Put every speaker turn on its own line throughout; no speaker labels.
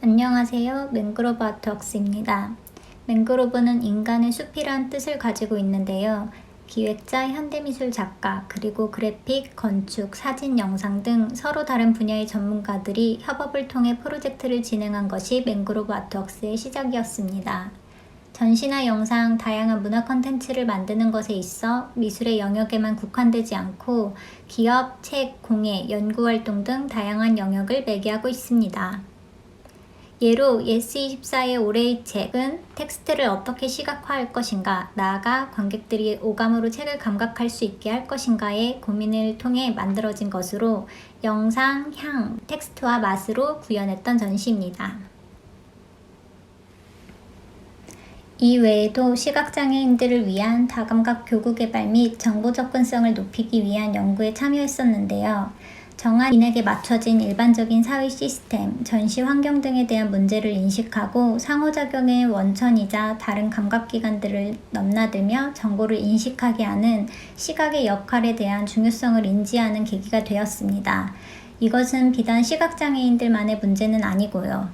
안녕하세요. 맹그로브 아트웍스입니다. 맹그로브는 인간의 숲이란 뜻을 가지고 있는데요. 기획자, 현대미술 작가, 그리고 그래픽, 건축, 사진, 영상 등 서로 다른 분야의 전문가들이 협업을 통해 프로젝트를 진행한 것이 맹그로브 아트웍스의 시작이었습니다. 전시나 영상, 다양한 문화 콘텐츠를 만드는 것에 있어 미술의 영역에만 국한되지 않고 기업, 책, 공예, 연구활동 등 다양한 영역을 매개하고 있습니다. 예로 예스24의 올해의 책은 텍스트를 어떻게 시각화할 것인가, 나아가 관객들이 오감으로 책을 감각할 수 있게 할 것인가의 고민을 통해 만들어진 것으로 영상, 향, 텍스트와 맛으로 구현했던 전시입니다. 이 외에도 시각장애인들을 위한 다감각 교구 개발 및 정보 접근성을 높이기 위한 연구에 참여했었는데요. 정한 인에게 맞춰진 일반적인 사회 시스템, 전시 환경 등에 대한 문제를 인식하고 상호작용의 원천이자 다른 감각기관들을 넘나들며 정보를 인식하게 하는 시각의 역할에 대한 중요성을 인지하는 계기가 되었습니다. 이것은 비단 시각장애인들만의 문제는 아니고요.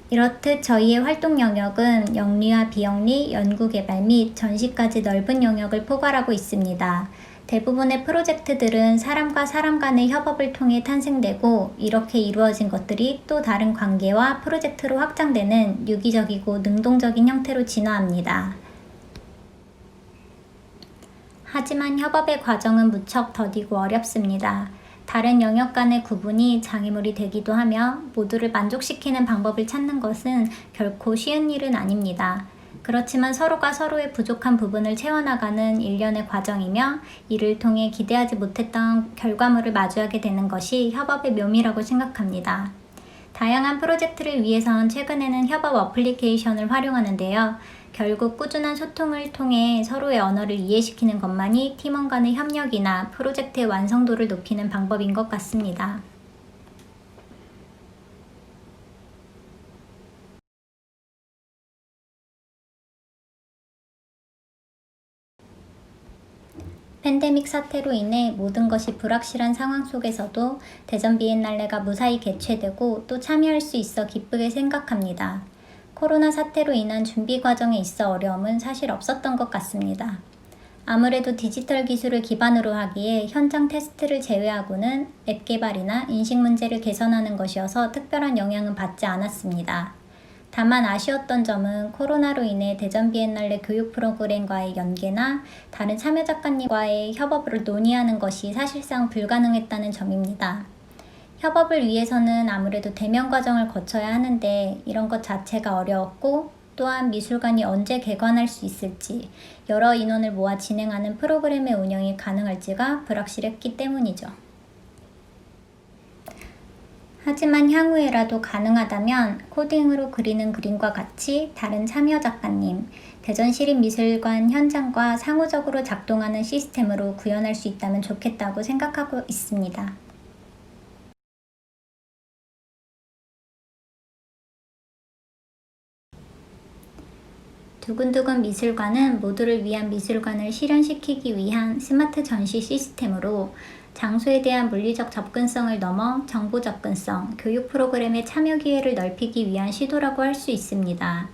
이렇듯 저희의 활동 영역은 영리와 비영리, 연구개발 및 전시까지 넓은 영역을 포괄하고 있습니다. 대부분의 프로젝트들은 사람과 사람 간의 협업을 통해 탄생되고 이렇게 이루어진 것들이 또 다른 관계와 프로젝트로 확장되는 유기적이고 능동적인 형태로 진화합니다. 하지만 협업의 과정은 무척 더디고 어렵습니다. 다른 영역 간의 구분이 장애물이 되기도 하며 모두를 만족시키는 방법을 찾는 것은 결코 쉬운 일은 아닙니다. 그렇지만 서로가 서로의 부족한 부분을 채워나가는 일련의 과정이며 이를 통해 기대하지 못했던 결과물을 마주하게 되는 것이 협업의 묘미라고 생각합니다. 다양한 프로젝트를 위해선 최근에는 협업 어플리케이션을 활용하는데요. 결국 꾸준한 소통을 통해 서로의 언어를 이해시키는 것만이 팀원 간의 협력이나 프로젝트의 완성도를 높이는 방법인 것 같습니다. 팬데믹 사태로 인해 모든 것이 불확실한 상황 속에서도 대전 비엔날레가 무사히 개최되고 또 참여할 수 있어 기쁘게 생각합니다. 코로나 사태로 인한 준비 과정에 있어 어려움은 사실 없었던 것 같습니다. 아무래도 디지털 기술을 기반으로 하기에 현장 테스트를 제외하고는 앱 개발이나 인식 문제를 개선하는 것이어서 특별한 영향은 받지 않았습니다. 다만 아쉬웠던 점은 코로나로 인해 대전 비엔날레 교육 프로그램과의 연계나 다른 참여 작가님과의 협업을 논의하는 것이 사실상 불가능했다는 점입니다. 협업을 위해서는 아무래도 대면 과정을 거쳐야 하는데 이런 것 자체가 어려웠고 또한 미술관이 언제 개관할 수 있을지 여러 인원을 모아 진행하는 프로그램의 운영이 가능할지가 불확실했기 때문이죠. 하지만 향후에라도 가능하다면 코딩으로 그리는 그림과 같이 다른 참여 작가님, 대전시립미술관 현장과 상호적으로 작동하는 시스템으로 구현할 수 있다면 좋겠다고 생각하고 있습니다. 두근두근 미술관은 모두를 위한 미술관을 실현시키기 위한 스마트 전시 시스템으로 장소에 대한 물리적 접근성을 넘어 정보 접근성, 교육 프로그램의 참여 기회를 넓히기 위한 시도라고 할 수 있습니다.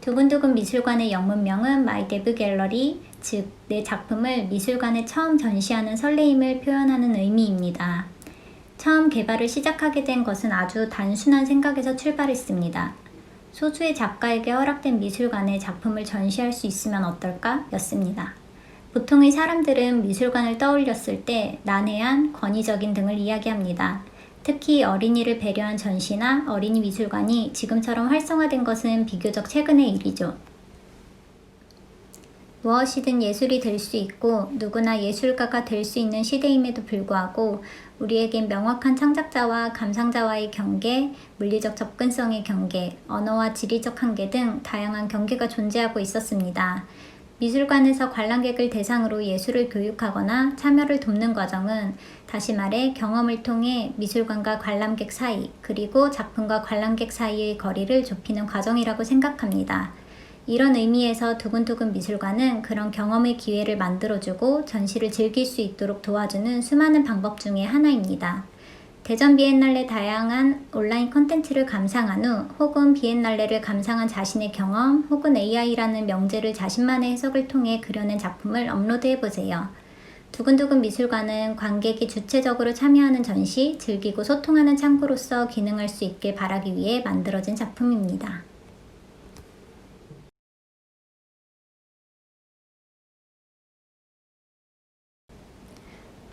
두근두근 미술관의 영문명은 My Dev Gallery, 즉 내 작품을 미술관에 처음 전시하는 설레임을 표현하는 의미입니다. 처음 개발을 시작하게 된 것은 아주 단순한 생각에서 출발했습니다. 소수의 작가에게 허락된 미술관에 작품을 전시할 수 있으면 어떨까? 였습니다. 보통의 사람들은 미술관을 떠올렸을 때 난해한, 권위적인 등을 이야기합니다. 특히 어린이를 배려한 전시나 어린이 미술관이 지금처럼 활성화된 것은 비교적 최근의 일이죠. 무엇이든 예술이 될 수 있고 누구나 예술가가 될 수 있는 시대임에도 불구하고 우리에겐 명확한 창작자와 감상자와의 경계, 물리적 접근성의 경계, 언어와 지리적 한계 등 다양한 경계가 존재하고 있었습니다. 미술관에서 관람객을 대상으로 예술을 교육하거나 참여를 돕는 과정은 다시 말해 경험을 통해 미술관과 관람객 사이 그리고 작품과 관람객 사이의 거리를 좁히는 과정이라고 생각합니다. 이런 의미에서 두근두근 미술관은 그런 경험의 기회를 만들어주고 전시를 즐길 수 있도록 도와주는 수많은 방법 중에 하나입니다. 대전 비엔날레 다양한 온라인 콘텐츠를 감상한 후 혹은 비엔날레를 감상한 자신의 경험 혹은 AI라는 명제를 자신만의 해석을 통해 그려낸 작품을 업로드해보세요. 두근두근 미술관은 관객이 주체적으로 참여하는 전시, 즐기고 소통하는 창구로서 기능할 수 있길 바라기 위해 만들어진 작품입니다.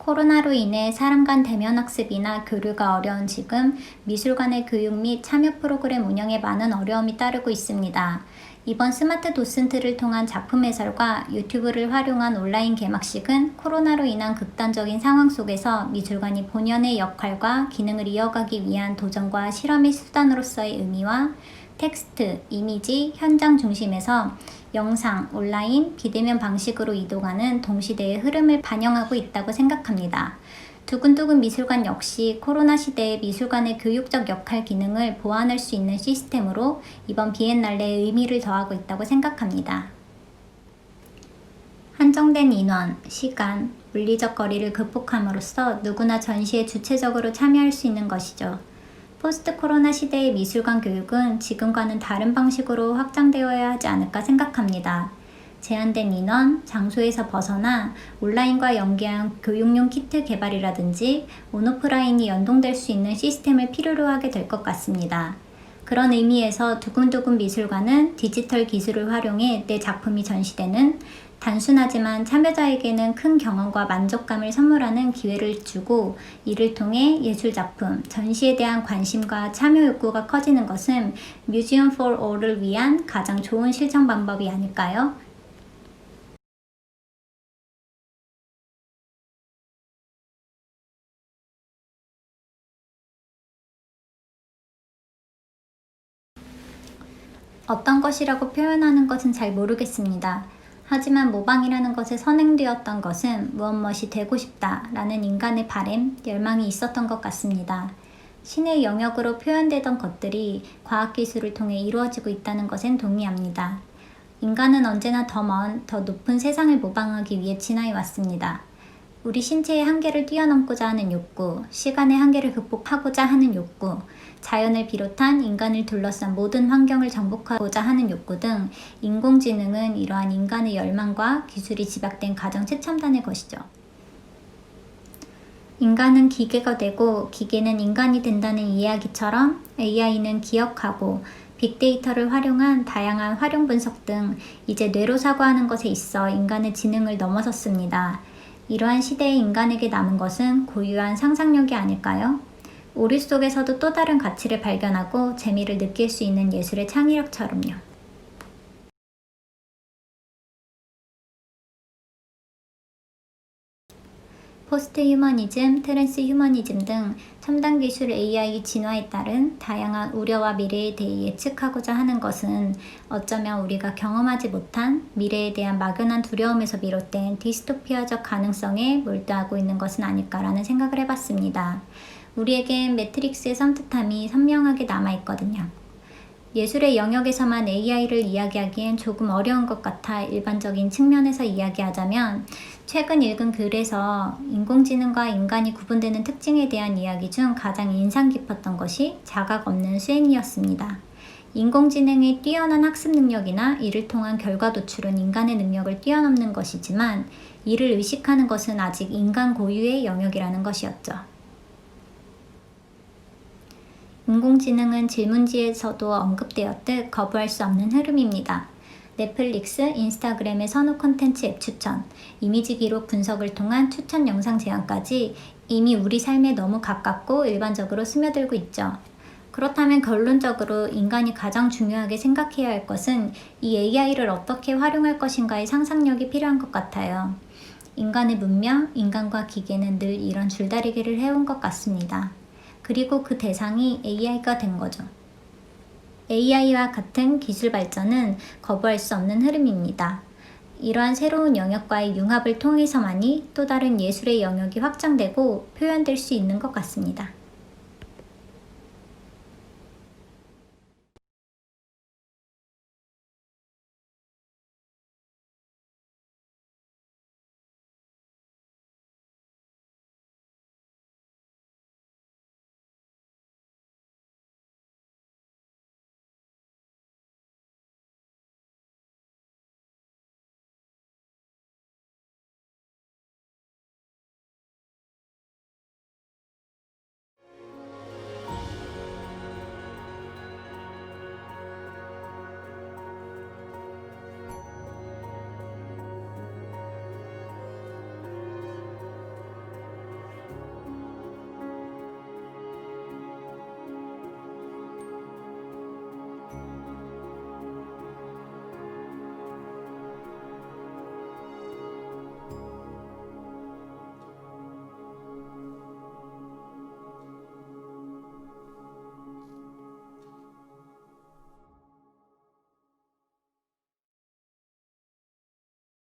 코로나로 인해 사람 간 대면 학습이나 교류가 어려운 지금 미술관의 교육 및 참여 프로그램 운영에 많은 어려움이 따르고 있습니다. 이번 스마트 도슨트를 통한 작품 해설과 유튜브를 활용한 온라인 개막식은 코로나로 인한 극단적인 상황 속에서 미술관이 본연의 역할과 기능을 이어가기 위한 도전과 실험의 수단으로서의 의미와 텍스트, 이미지, 현장 중심에서 영상, 온라인, 비대면 방식으로 이동하는 동시대의 흐름을 반영하고 있다고 생각합니다. 두근두근 미술관 역시 코로나 시대의 미술관의 교육적 역할 기능을 보완할 수 있는 시스템으로 이번 비엔날레에 의미를 더하고 있다고 생각합니다. 한정된 인원, 시간, 물리적 거리를 극복함으로써 누구나 전시에 주체적으로 참여할 수 있는 것이죠. 포스트 코로나 시대의 미술관 교육은 지금과는 다른 방식으로 확장되어야 하지 않을까 생각합니다. 제한된 인원, 장소에서 벗어나 온라인과 연계한 교육용 키트 개발이라든지 온오프라인이 연동될 수 있는 시스템을 필요로 하게 될 것 같습니다. 그런 의미에서 두근두근 미술관은 디지털 기술을 활용해 내 작품이 전시되는 단순하지만 참여자에게는 큰 경험과 만족감을 선물하는 기회를 주고 이를 통해 예술작품, 전시에 대한 관심과 참여 욕구가 커지는 것은 뮤지엄 for all을 위한 가장 좋은 실천 방법이 아닐까요? 어떤 것이라고 표현하는 것은 잘 모르겠습니다. 하지만 모방이라는 것에 선행되었던 것은 무엇이 되고 싶다라는 인간의 바램, 열망이 있었던 것 같습니다. 신의 영역으로 표현되던 것들이 과학기술을 통해 이루어지고 있다는 것엔 동의합니다. 인간은 언제나 더 먼, 더 높은 세상을 모방하기 위해 진화해 왔습니다. 우리 신체의 한계를 뛰어넘고자 하는 욕구, 시간의 한계를 극복하고자 하는 욕구, 자연을 비롯한 인간을 둘러싼 모든 환경을 정복하고자 하는 욕구 등 인공지능은 이러한 인간의 열망과 기술이 집약된 가장 최첨단의 것이죠. 인간은 기계가 되고 기계는 인간이 된다는 이야기처럼 AI는 기억하고 빅데이터를 활용한 다양한 활용 분석 등 이제 뇌로 사고하는 것에 있어 인간의 지능을 넘어섰습니다. 이러한 시대의 인간에게 남은 것은 고유한 상상력이 아닐까요? 오류 속에서도 또 다른 가치를 발견하고 재미를 느낄 수 있는 예술의 창의력처럼요. 포스트 휴머니즘, 트랜스 휴머니즘 등 첨단 기술 AI 진화에 따른 다양한 우려와 미래에 대해 예측하고자 하는 것은 어쩌면 우리가 경험하지 못한 미래에 대한 막연한 두려움에서 비롯된 디스토피아적 가능성에 몰두하고 있는 것은 아닐까라는 생각을 해봤습니다. 우리에겐 매트릭스의 섬뜩함이 선명하게 남아있거든요. 예술의 영역에서만 AI를 이야기하기엔 조금 어려운 것 같아 일반적인 측면에서 이야기하자면 최근 읽은 글에서 인공지능과 인간이 구분되는 특징에 대한 이야기 중 가장 인상 깊었던 것이 자각 없는 수행이었습니다. 인공지능의 뛰어난 학습 능력이나 이를 통한 결과 도출은 인간의 능력을 뛰어넘는 것이지만 이를 의식하는 것은 아직 인간 고유의 영역이라는 것이었죠. 인공지능은 질문지에서도 언급되었듯 거부할 수 없는 흐름입니다. 넷플릭스, 인스타그램의 선호 콘텐츠 앱 추천, 이미지 기록 분석을 통한 추천 영상 제안까지 이미 우리 삶에 너무 가깝고 일반적으로 스며들고 있죠. 그렇다면 결론적으로 인간이 가장 중요하게 생각해야 할 것은 이 AI를 어떻게 활용할 것인가의 상상력이 필요한 것 같아요. 인간의 문명, 인간과 기계는 늘 이런 줄다리기를 해온 것 같습니다. 그리고 그 대상이 AI가 된 거죠. AI와 같은 기술 발전은 거부할 수 없는 흐름입니다. 이러한 새로운 영역과의 융합을 통해서만이 또 다른 예술의 영역이 확장되고 표현될 수 있는 것 같습니다.